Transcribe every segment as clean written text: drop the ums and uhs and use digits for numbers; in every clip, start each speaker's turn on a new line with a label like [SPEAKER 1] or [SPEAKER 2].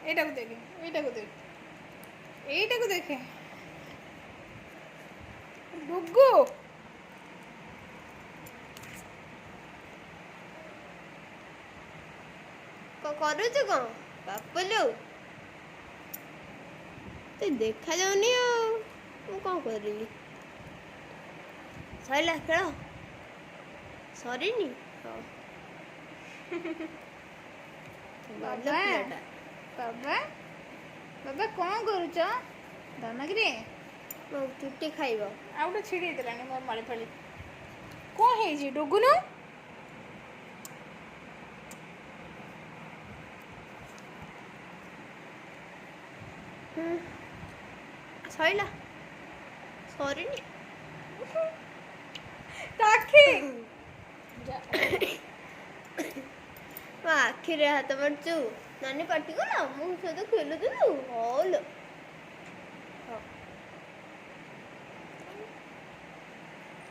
[SPEAKER 1] এইটাকে দেখে এইটাকে দেখে এইটাকে দেখে ডুগু
[SPEAKER 2] କରୁଛୁ କ'ଣ ବାପଲୁ ତୁ ଦେଖାଯାଉନି ଆଉ ମୁଁ କ'ଣ କରିବି ସରିଲା ଖେଳ ସରିନି ହଉ
[SPEAKER 1] ବାବା ବାବା ବାବା କ'ଣ କରୁଛ ଧନଗିରି
[SPEAKER 2] ମୋ ଚୁଟି ଖାଇବ
[SPEAKER 1] ଆଉ ଗୋଟେ ଛିଡ଼ି ହେଇଥିଲାଣି ମୋ ମାଳି ଫାଳି କ'ଣ ହେଇଛି ଡୁଗୁନୁ
[SPEAKER 2] ସରିଲା ସରିନି
[SPEAKER 1] ଟାକି
[SPEAKER 2] ମୋ ଆଖିରେ ହାତ ମାରୁଛୁ ନାନୀ ପାଟି କଲା ମୋ ସହିତ ଖେଳୁଥିଲୁ ହଉଲୋ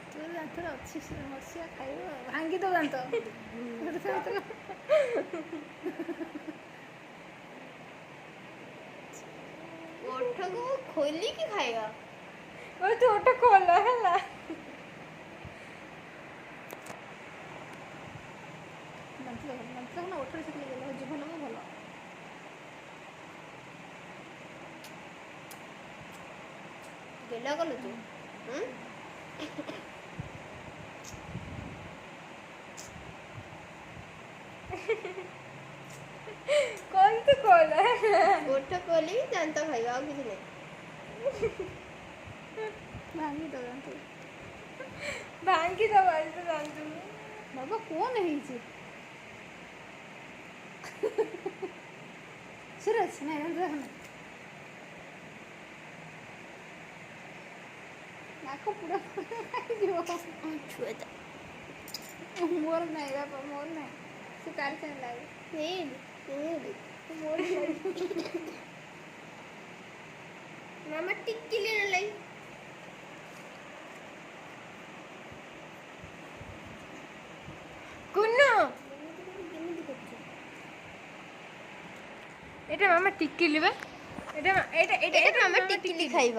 [SPEAKER 1] ତୋର ଦାନ୍ତର ଅଛି ମସିଆ ଖାଇବ ଭାଙ୍ଗି ଦଉ ଦାନ୍ତ
[SPEAKER 2] ଓଠକୁ ଖୋଲିକି ଖାଇବା
[SPEAKER 1] ତୁ ଓଠ ଖୋଲ ହେଲା ଓଠରେ ସେଠି ଗଲା ଜୀବନ ଭଲ
[SPEAKER 2] ଗେଲା କଲୁ ତୁ
[SPEAKER 1] କଣ ତୁ ଖୋଲ
[SPEAKER 2] ଓଠ ଖୋଲି ଦାନ୍ତ ଖାଇବା ଆଉ କିଛି ନାହିଁ
[SPEAKER 1] ଭାଙ୍ଗି ଦବ ଭାଙ୍ଗି ଦବ ଦାନ୍ତ ବାବା କଣ ହେଇଛି ସୁରଜ ନାଇଁ ନାକ ପୁରା ଯିବ ମୋର ନାହିଁ ବାପା ମୋର ନାହିଁ ସେ ତାର ସାଙ୍ଗେ ଲାଗେ
[SPEAKER 2] ମାମା ଟିକିଲି ନାହିଁ
[SPEAKER 1] କୁନୁ এটা মামা টিকিলি বে এটা এটা এটা
[SPEAKER 2] এটা মামা টিকিলি খাইব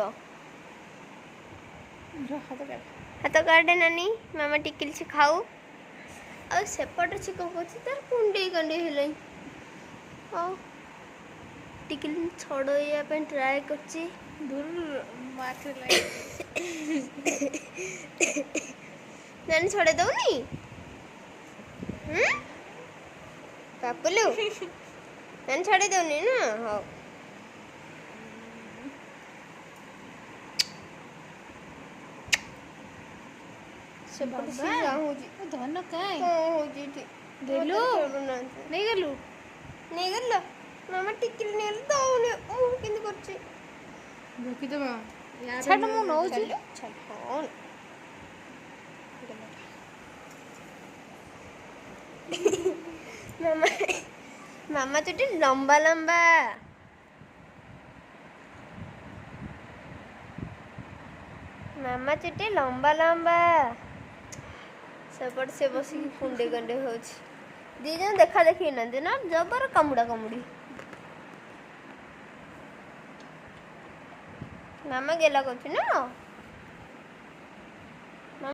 [SPEAKER 1] ହାତ
[SPEAKER 2] କାଟେ ନାନୀ ମାମା ଟିକିଲି ସେ ଖାଉ ଆଉ ସେପଟେ ସେ କ'ଣ କରୁଛି ତାର କୁଣ୍ଡେଇ କାଣ୍ଡେଇ ହେଲାଣି ଆଉ ଟିକିଲି ଛଡ଼େଇବା ପାଇଁ ଟ୍ରାଏ କରୁଛି ନାନୀ ଛଡ଼େଇ ଦଉନି ପାପୁଲୁ ନାନୀ ଛଡ଼େଇ ଦଉନି ନା ହଉ ସେପଟେ ସେ ହଉଛି
[SPEAKER 1] ଧନ କାଇଁ
[SPEAKER 2] କ'ଣ ହଉଛି ଏଠି
[SPEAKER 1] ଦେଲୁ ନେଇଗଲୁ
[SPEAKER 2] ନେଇଗଲ ମାମା ଟିକିଲି ନେଇଗଲେ ଦଉନି କେମିତି କରୁଛି
[SPEAKER 1] ରଖିଦେବା ଛାଡ଼ ମୁଁ ନଉଛି
[SPEAKER 2] ମାମା ମାମା ଚୁଟି ଲମ୍ବା ଲମ୍ବା ମାମା ଚୁଟି ଲମ୍ବା ଲମ୍ବା ସେପଟେ ସେ ବସିକି କୁଣ୍ଡେ କଣ୍ଡେ ହଉଛି ଦି ଜଣ ଦେଖା ଦେଖି ନାହାନ୍ତି ନା ଜବର କାମୁଡ଼ା କାମୁଡ଼ି ମାମା ଗେଲା କରୁଛି ନା